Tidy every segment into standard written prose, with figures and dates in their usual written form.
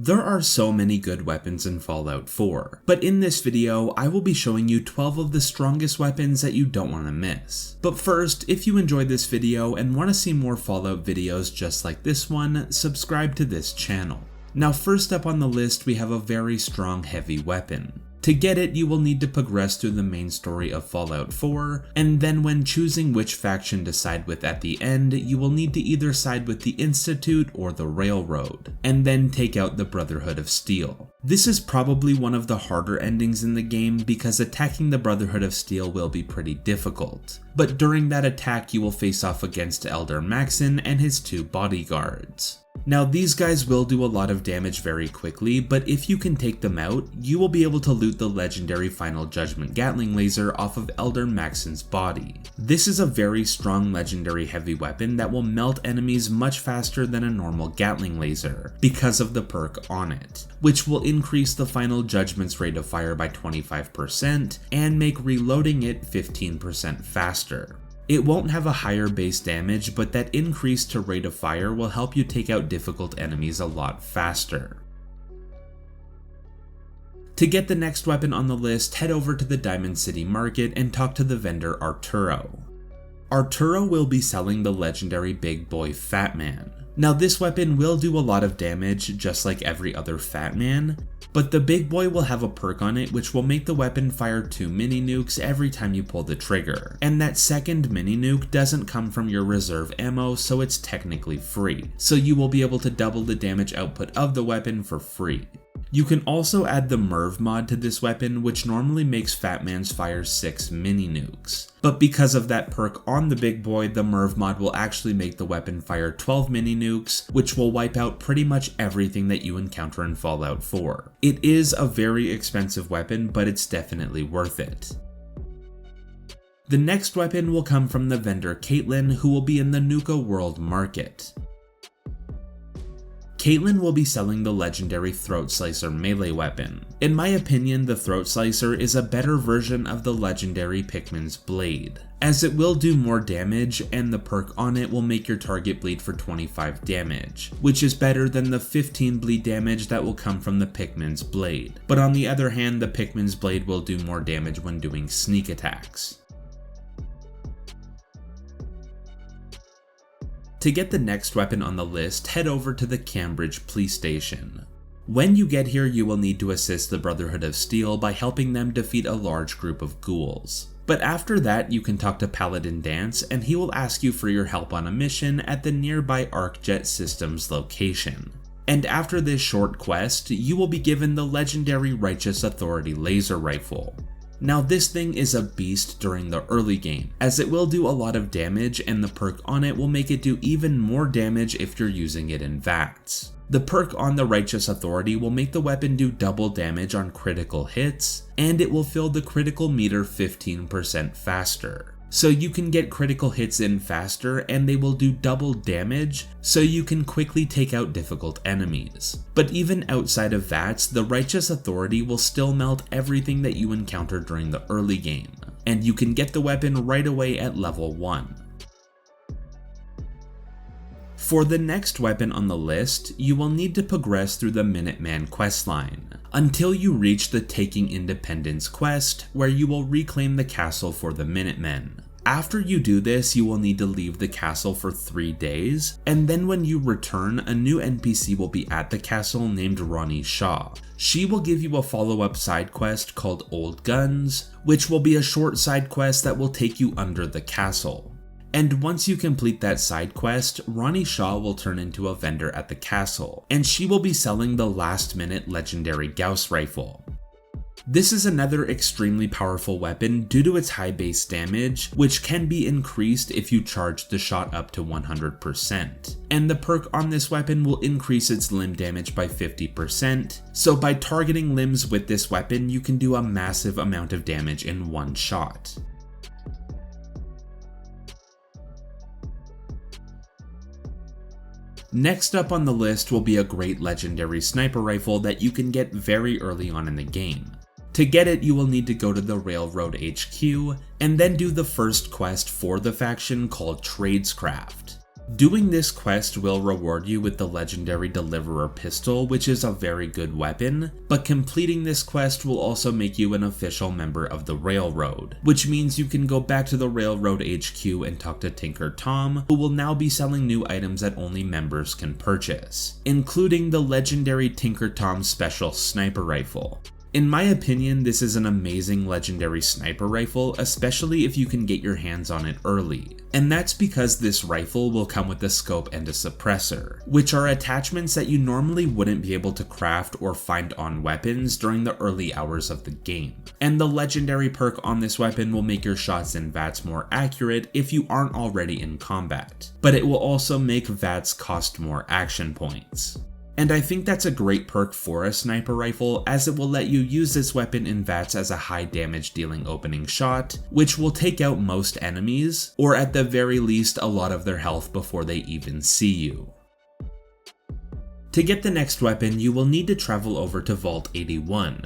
There are so many good weapons in Fallout 4, but in this video I will be showing you 12 of the strongest weapons that you don't want to miss. But first, if you enjoyed this video and want to see more Fallout videos just like this one, subscribe to this channel. Now first up on the list we have a very strong heavy weapon. To get it, you will need to progress through the main story of Fallout 4, and then when choosing which faction to side with at the end, you will need to either side with the Institute or the Railroad, and then take out the Brotherhood of Steel. This is probably one of the harder endings in the game because attacking the Brotherhood of Steel will be pretty difficult, but during that attack you will face off against Elder Maxon and his 2 bodyguards. Now these guys will do a lot of damage very quickly, but if you can take them out, you will be able to loot the legendary Final Judgment Gatling laser off of Elder Maxon's body. This is a very strong legendary heavy weapon that will melt enemies much faster than a normal Gatling laser because of the perk on it, which will increase the Final Judgment's rate of fire by 25% and make reloading it 15% faster. It won't have a higher base damage, but that increase to rate of fire will help you take out difficult enemies a lot faster. To get the next weapon on the list, head over to the Diamond City Market and talk to the vendor Arturo. Arturo will be selling the legendary Big Boy Fat Man. Now this weapon will do a lot of damage just like every other Fat Man, but the Big Boy will have a perk on it which will make the weapon fire 2 mini nukes every time you pull the trigger, and that second mini nuke doesn't come from your reserve ammo, so it's technically free, so you will be able to double the damage output of the weapon for free. You can also add the Merv mod to this weapon, which normally makes Fat Man's fire 6 mini nukes. But because of that perk on the Big Boy, the Merv mod will actually make the weapon fire 12 mini nukes, which will wipe out pretty much everything that you encounter in Fallout 4. It is a very expensive weapon, but it's definitely worth it. The next weapon will come from the vendor Caitlin, who will be in the Nuka World Market. Caitlin will be selling the legendary Throat Slicer melee weapon. In my opinion, the Throat Slicer is a better version of the legendary Pikmin's Blade, as it will do more damage and the perk on it will make your target bleed for 25 damage, which is better than the 15 bleed damage that will come from the Pikmin's Blade. But on the other hand, the Pikmin's Blade will do more damage when doing sneak attacks. To get the next weapon on the list, head over to the Cambridge Police Station. When you get here, you will need to assist the Brotherhood of Steel by helping them defeat a large group of ghouls. But after that, you can talk to Paladin Dance and he will ask you for your help on a mission at the nearby ArcJet Systems location. And after this short quest, you will be given the legendary Righteous Authority laser rifle. Now this thing is a beast during the early game, as it will do a lot of damage and the perk on it will make it do even more damage if you're using it in VATS. The perk on the Righteous Authority will make the weapon do double damage on critical hits, and it will fill the critical meter 15% faster. So you can get critical hits in faster and they will do double damage, so you can quickly take out difficult enemies. But even outside of VATS, the Righteous Authority will still melt everything that you encounter during the early game, and you can get the weapon right away at level 1. For the next weapon on the list, you will need to progress through the Minuteman questline, until you reach the Taking Independence quest, where you will reclaim the castle for the Minutemen. After you do this, you will need to leave the castle for 3 days, and then when you return, a new NPC will be at the castle named Ronnie Shaw. She will give you a follow-up side quest called Old Guns, which will be a short side quest that will take you under the castle. And once you complete that side quest, Ronnie Shaw will turn into a vendor at the castle, and she will be selling the last-minute legendary Gauss rifle. This is another extremely powerful weapon due to its high base damage, which can be increased if you charge the shot up to 100%. And the perk on this weapon will increase its limb damage by 50%, so by targeting limbs with this weapon, you can do a massive amount of damage in one shot. Next up on the list will be a great legendary sniper rifle that you can get very early on in the game. To get it, you will need to go to the Railroad HQ, and then do the first quest for the faction called Tradescraft. Doing this quest will reward you with the legendary Deliverer pistol, which is a very good weapon, but completing this quest will also make you an official member of the Railroad, which means you can go back to the Railroad HQ and talk to Tinker Tom, who will now be selling new items that only members can purchase, including the legendary Tinker Tom Special Sniper Rifle. In my opinion, this is an amazing legendary sniper rifle, especially if you can get your hands on it early. And that's because this rifle will come with a scope and a suppressor, which are attachments that you normally wouldn't be able to craft or find on weapons during the early hours of the game. And the legendary perk on this weapon will make your shots in VATS more accurate if you aren't already in combat, but it will also make VATS cost more action points. And I think that's a great perk for a sniper rifle, as it will let you use this weapon in VATS as a high damage dealing opening shot, which will take out most enemies, or at the very least a lot of their health before they even see you. To get the next weapon, you will need to travel over to Vault 81.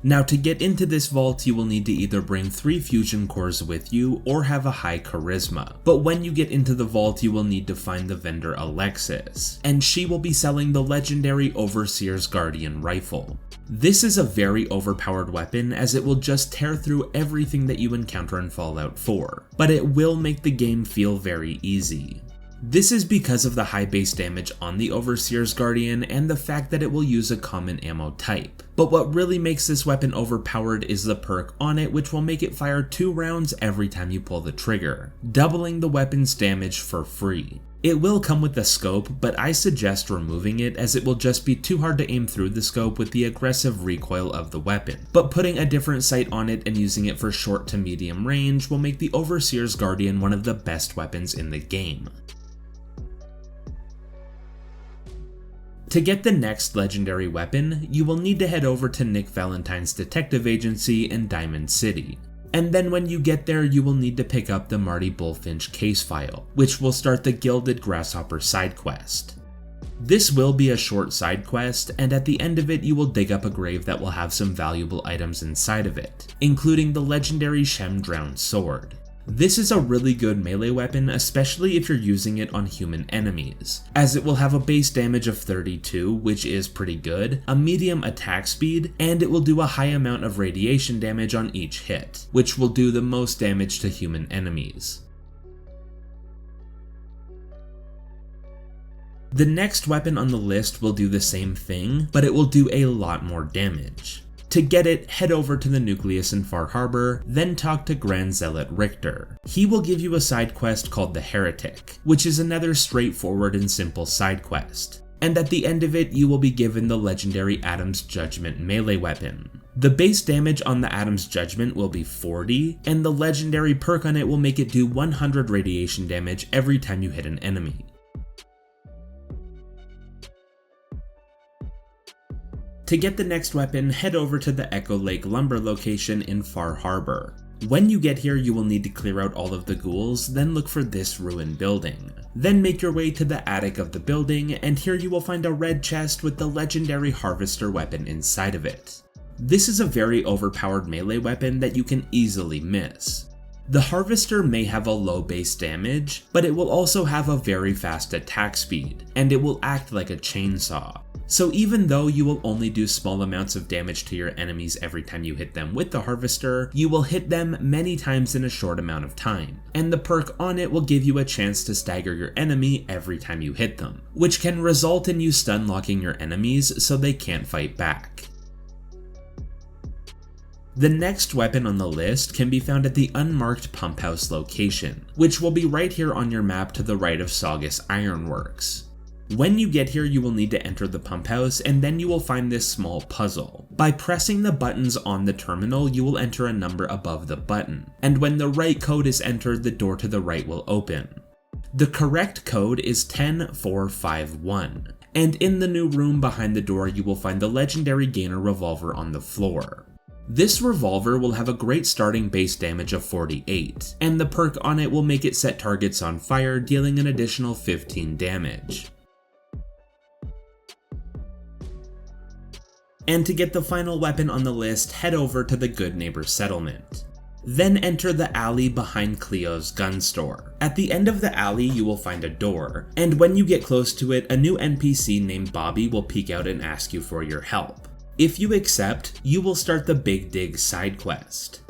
Now, to get into this vault, you will need to either bring 3 fusion cores with you or have a high charisma. But when you get into the vault, you will need to find the vendor Alexis, and she will be selling the legendary Overseer's Guardian rifle. This is a very overpowered weapon, as it will just tear through everything that you encounter in Fallout 4, but it will make the game feel very easy. This is because of the high base damage on the Overseer's Guardian and the fact that it will use a common ammo type. But what really makes this weapon overpowered is the perk on it, which will make it fire 2 rounds every time you pull the trigger, doubling the weapon's damage for free. It will come with a scope, but I suggest removing it, as it will just be too hard to aim through the scope with the aggressive recoil of the weapon. But putting a different sight on it and using it for short to medium range will make the Overseer's Guardian one of the best weapons in the game. To get the next legendary weapon, you will need to head over to Nick Valentine's detective agency in Diamond City. And then when you get there, you will need to pick up the Marty Bullfinch case file, which will start the Gilded Grasshopper side quest. This will be a short side quest, and at the end of it you will dig up a grave that will have some valuable items inside of it, including the legendary Shem Drowned sword. This is a really good melee weapon, especially if you're using it on human enemies, as it will have a base damage of 32, which is pretty good, a medium attack speed, and it will do a high amount of radiation damage on each hit, which will do the most damage to human enemies. The next weapon on the list will do the same thing, but it will do a lot more damage. To get it, head over to the Nucleus in Far Harbor, then talk to Grand Zealot Richter. He will give you a side quest called the Heretic, which is another straightforward and simple side quest. And at the end of it, you will be given the legendary Adam's Judgment melee weapon. The base damage on the Adam's Judgment will be 40, and the legendary perk on it will make it do 100 radiation damage every time you hit an enemy. To get the next weapon, head over to the Echo Lake Lumber location in Far Harbor. When you get here, you will need to clear out all of the ghouls, then look for this ruined building. Then make your way to the attic of the building, and here you will find a red chest with the legendary Harvester weapon inside of it. This is a very overpowered melee weapon that you can easily miss. The Harvester may have a low base damage, but it will also have a very fast attack speed, and it will act like a chainsaw. So even though you will only do small amounts of damage to your enemies every time you hit them with the Harvester, you will hit them many times in a short amount of time, and the perk on it will give you a chance to stagger your enemy every time you hit them, which can result in you stun locking your enemies so they can't fight back. The next weapon on the list can be found at the unmarked pump house location, which will be right here on your map to the right of Saugus Ironworks. When you get here, you will need to enter the pump house, and then you will find this small puzzle. By pressing the buttons on the terminal, you will enter a number above the button, and when the right code is entered, the door to the right will open. The correct code is 10451, and in the new room behind the door, you will find the legendary Gainer revolver on the floor. This revolver will have a great starting base damage of 48, and the perk on it will make it set targets on fire, dealing an additional 15 damage. And to get the final weapon on the list, head over to the Good Neighbor Settlement. Then enter the alley behind Cleo's gun store. At the end of the alley you will find a door, and when you get close to it, a new NPC named Bobby will peek out and ask you for your help. If you accept, you will start the Big Dig side quest.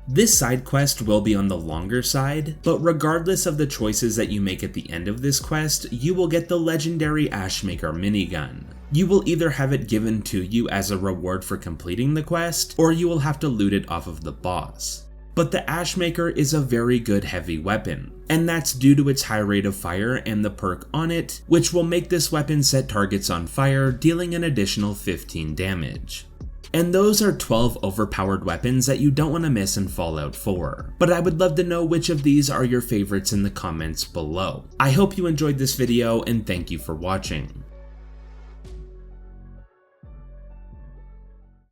This side quest will be on the longer side, but regardless of the choices that you make at the end of this quest, you will get the legendary Ashmaker minigun. You will either have it given to you as a reward for completing the quest, or you will have to loot it off of the boss. But the Ashmaker is a very good heavy weapon, and that's due to its high rate of fire and the perk on it, which will make this weapon set targets on fire, dealing an additional 15 damage. And those are 12 overpowered weapons that you don't want to miss in Fallout 4, but I would love to know which of these are your favorites in the comments below. I hope you enjoyed this video and thank you for watching.